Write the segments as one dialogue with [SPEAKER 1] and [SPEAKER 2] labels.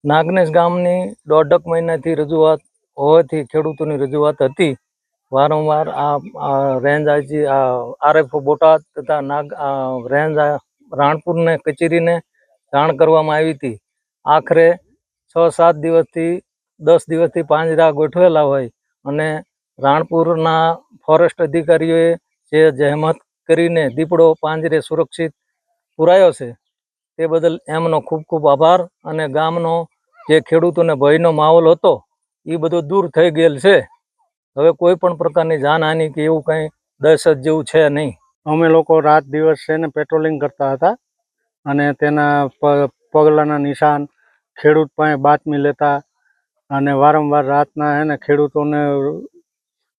[SPEAKER 1] નાગનેશ ગામની દોઢક મહિનાથી રજૂઆત હોવાથી ખેડૂતોની રજૂઆત હતી. વારંવાર આ રેન્જ આઈજી આરએફઓ બોટાદ તથા રેન્જ રાણપુરને કચેરીને જાણ કરવામાં આવી હતી. આખરે 6-7 દિવસથી 10 દિવસથી પાંજરા ગોઠવેલા હોય અને રાણપુરના ફોરેસ્ટ અધિકારીઓએ જે જહેમત કરીને દીપડો પાંજરે સુરક્ષિત પુરાયો છે તે બદલ એમનો ખૂબ ખૂબ આભાર. અને ગામનો જે ખેડૂતોને ભયનો માહોલ હતો એ બધો દૂર થઈ ગયેલ છે. હવે કોઈ પણ પ્રકારની જાનહાનિ કે એવું કંઈ દહેશત જેવું છે નહીં.
[SPEAKER 2] અમે લોકો રાત દિવસ છે ને પેટ્રોલિંગ કરતા હતા અને તેના પગલાંના નિશાન ખેડૂત પાસે બાતમી લેતા અને વારંવાર રાતના એને ખેડૂતોને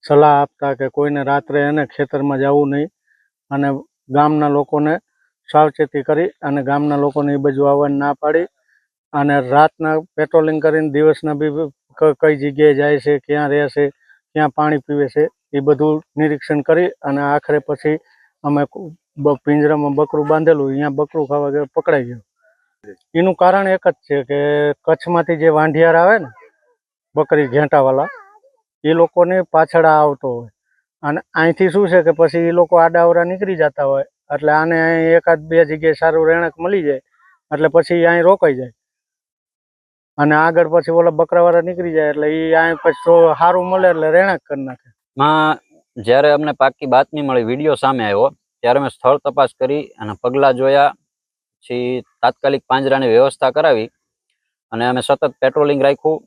[SPEAKER 2] સલાહ આપતા કે કોઈને રાત્રે એને ખેતરમાં જવું નહીં અને ગામના લોકોને સાવચેતી કરી અને ગામના લોકોને એ બાજુ આવવાની ના પાડી અને રાતના પેટ્રોલિંગ કરીને દિવસના બી કઈ જગ્યાએ જાય છે, ક્યાં રહે છે, ક્યાં પાણી પીવે છે એ બધું નિરીક્ષણ કરી અને આખરે પછી અમે પિંજરામાં બકરું બાંધેલું, અહીંયા બકરું ખાવા ગયો પકડાઈ ગયો. એનું કારણ એક જ છે કે કચ્છમાંથી જે વાંઢિયાર આવે ને બકરી ઘેંટાવાળા એ લોકોની પાછળ આવતો હોય અને અહીંથી શું છે કે પછી એ લોકો આડાવડા નીકળી જતા હોય એટલે આને અહીં એકાદ બે જગ્યાએ સારું રહેણાંક મળી જાય એટલે પછી અહીં રોકાઈ જાય અને આગળ પછી ઓલા બકરાવાળા નીકળી જાય એટલે એ અહીં પછી સારું મળે એટલે રહેણાંક કરી નાખે.
[SPEAKER 3] જ્યારે અમને પાકી બાતમી મળી, વિડીયો સામે આવ્યો ત્યારે અમે સ્થળ તપાસ કરી અને પગલાં જોયા. પછી તાત્કાલિક પાંજરાની વ્યવસ્થા કરાવી અને અમે સતત પેટ્રોલિંગ રાખ્યું.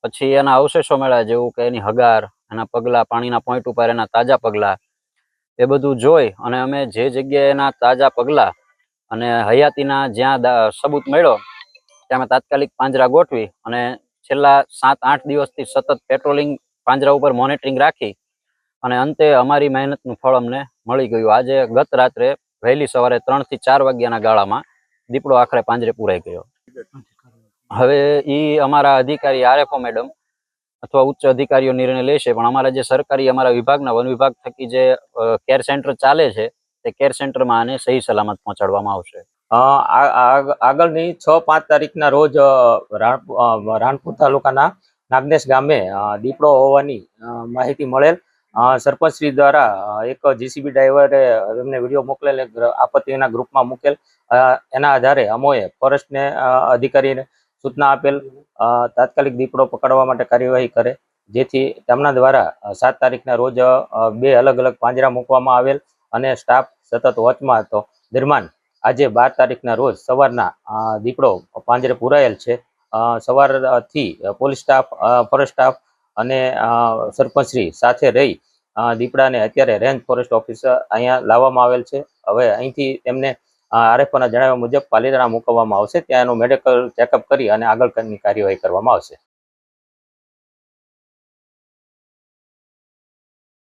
[SPEAKER 3] પછી એના અવશેષો મળ્યા જેવું કે એની હગાર, એના પગલાં, પાણીના પોઈન્ટ ઉપર એના તાજા પગલાં, એ બધું જોઈ અને અમે જે જગ્યાએ એના તાજા પગલાં અને હયાતીના જ્યાં સબૂત મળ્યો ત્યાં અમે તાત્કાલિક પાંજરા ગોઠવી અને છેલ્લા 7-8 દિવસથી સતત પેટ્રોલિંગ, પાંજરા ઉપર મોનિટરિંગ રાખી અને અંતે અમારી મહેનતનું ફળ અમને મળી ગયું. આજે ગત રાત્રે વહેલી સવારે 3 થી 4 વાગ્યાના ગાળામાં દીપડો આખરે પાંજરે પુરાઈ ગયો. હવે એ અમારા અધિકારી આરએફઓ મેડમ અથવા ઉચ્ચ અધિકારીઓ નિર્ણય લેશે, પણ અમારા જે સરકારી અમારા વિભાગના વન વિભાગ થકી જે કેર સેન્ટર ચાલે છે તે કેર સેન્ટરમાં આને સહી સલામત પહોંચાડવામાં આવશે.
[SPEAKER 4] આગળની 6-5 તારીખના રોજ રાણપુર તાલુકાના નાગનેશ ગામે દીપડો હોવાની માહિતી મળેલ. સરપંચશ્રી દ્વારા એક જીસીબી ડ્રાઈવરે એમને વિડીયો મોકલેલ, આપત્તિના ગ્રુપમાં મૂકેલ. એના આધારે અમોએ ફોરેસ્ટને અધિકારીને સૂચના આપેલ તાત્કાલિક દીપડો પકડવા માટે કાર્યવાહી કરે, જેથી તેમના દ્વારા 7 તારીખના રોજ 2 અલગ અલગ પાંજરા મૂકવામાં આવેલ અને સ્ટાફ સતત વોચમાં હતો. દરમિયાન આજે 12 તારીખના રોજ સવારના દીપડો પાંજરે પુરાયેલ છે. સવારથી પોલીસ સ્ટાફ, ફોરેસ્ટ સ્ટાફ અને સરપંચશ્રી સાથે રહી દીપડાને અત્યારે રેન્જ ફોરેસ્ટ ઓફિસર અહીંયા લાવવામાં આવેલ છે. હવે અહીંથી તેમને આરએફઓના જણાવ્યા મુજબ પાલીતાણા મૂકવામાં આવશે, ત્યાં એનું મેડિકલ ચેકઅપ કરી અને આગળની કાર્યવાહી કરવામાં આવશે.